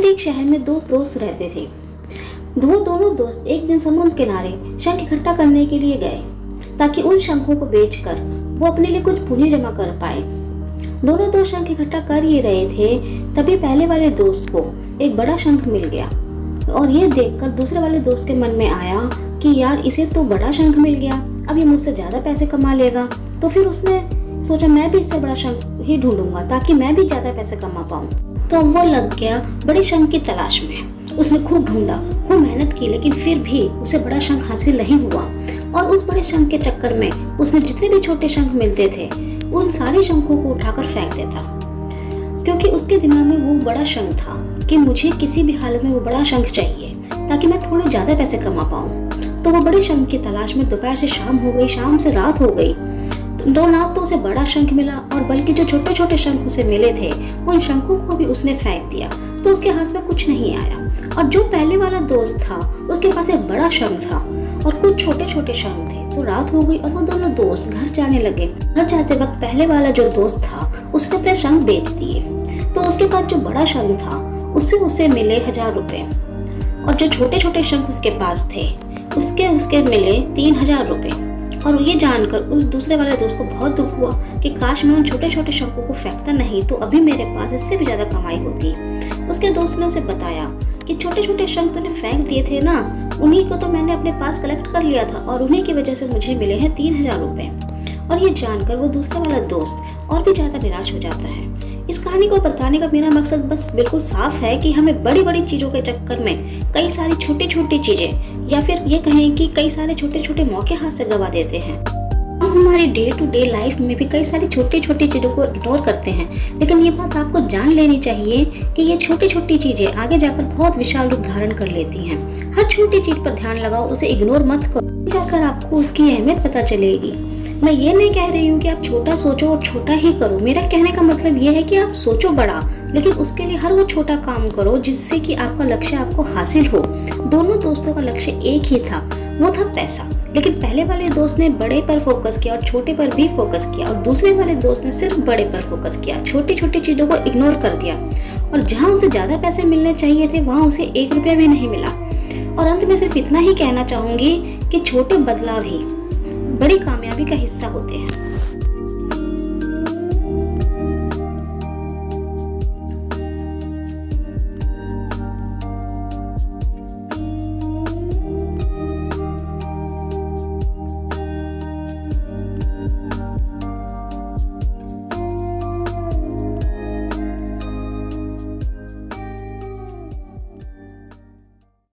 एक शहर में दो दोस्त रहते थे। वो दोनों दोस्त एक दिन समुद्र किनारे शंख इकट्ठा करने के लिए गए ताकि उन शंखों को बेचकर वो अपने लिए कुछ पूंजी जमा कर पाए। दोनों दोस्त शंख इकट्ठा कर ही रहे थे, तभी पहले वाले दोस्त को एक बड़ा शंख मिल गया और ये देखकर दूसरे वाले दोस्त के मन में आया कि यार इसे तो बड़ा शंख मिल गया, अब ये मुझसे ज्यादा पैसे कमा लेगा। तो फिर उसने सोचा मैं भी इससे बड़ा शंख ही ढूंढूंगा ताकि मैं भी ज्यादा पैसे कमा पाऊं। तो वो लग गया बड़े शंख की तलाश में। उसने खूब ढूंढा, खूब मेहनत की, लेकिन फिर भी उसे बड़ा शंख हासिल नहीं हुआ। और उस बड़े शंख के चक्कर में उसने जितने भी छोटे शंख मिलते थे उन सारे शंखों को उठाकर फेंक देता, क्योंकि उसके दिमाग में वो बड़ा शंख था कि मुझे किसी भी हालत में वो बड़ा शंख चाहिए ताकि मैं थोड़े ज्यादा पैसे कमा पाऊं। तो वो बड़े शंख की तलाश में दोपहर से शाम हो गई, शाम से रात हो गई। ना तो उसे बड़ा शंख मिला और बल्कि जो छोटे छोटे शंख उसे मिले थे उन शंखों को भी उसने फेंक दिया, तो उसके हाथ में कुछ नहीं आया। और जो पहले वाला दोस्त था उसके पास एक बड़ा शंख था और कुछ छोटे छोटे शंख थे। तो रात हो गई और वो दोनों दोस्त घर जाने लगे। घर जाते वक्त पहले वाला जो दोस्त था उसने अपने शंख बेच दिए, तो उसके पास जो बड़ा शंख था उससे उसे मिले 1000 रुपए और जो छोटे छोटे शंख उसके पास थे उसके मिले 3000 रुपए। और ये जानकर उस दूसरे वाले दोस्त को बहुत दुख हुआ कि काश मैं उन छोटे छोटे शंखों को फेंकता नहीं तो अभी मेरे पास इससे भी ज्यादा कमाई होती। उसके दोस्त ने उसे बताया कि छोटे छोटे शंख तूने फेंक दिए थे ना, उन्हीं को तो मैंने अपने पास कलेक्ट कर लिया था और उन्हीं की वजह से मुझे मिले हैं 3000 रुपए। और ये जानकर वो दूसरा वाला दोस्त और भी ज्यादा निराश हो जाता है। इस कहानी को बताने का मेरा मकसद बस बिल्कुल साफ है कि हमें बड़ी बड़ी चीजों के चक्कर में कई सारी छोटी छोटी चीजें या फिर ये कहें कि कई सारे छोटे छोटे मौके हाथ से गवा देते हैं। हम हमारी डे टू डे लाइफ में भी कई सारी छोटी छोटी चीजों को इग्नोर करते हैं, लेकिन ये बात आपको जान लेनी चाहिए कि ये छोटी छोटी चीजें आगे जाकर बहुत विशाल रूप धारण कर लेती हैं। हर छोटी चीज पर ध्यान लगाओ, उसे इग्नोर मत करो, जाकर आपको उसकी अहमियत पता चलेगी। मैं ये नहीं कह रही हूँ कि आप छोटा सोचो और छोटा ही करो। मेरा कहने का मतलब ये है कि आप सोचो बड़ा, लेकिन उसके लिए हर वो छोटा काम करो जिससे कि आपका लक्ष्य आपको हासिल हो। दोनों दोस्तों का लक्ष्य एक ही था, वो था पैसा। लेकिन पहले वाले दोस्त ने बड़े पर फोकस किया और छोटे पर भी फोकस किया, और दूसरे वाले दोस्त ने सिर्फ बड़े पर फोकस किया, छोटी छोटी चीजों को इग्नोर कर दिया। और जहाँ उसे ज्यादा पैसे मिलने चाहिए थे वहाँ उसे 1 रुपया भी नहीं मिला। और अंत में सिर्फ इतना ही कहना चाहूंगी कि छोटे बदलाव ही बड़ी कामयाबी का हिस्सा होते हैं।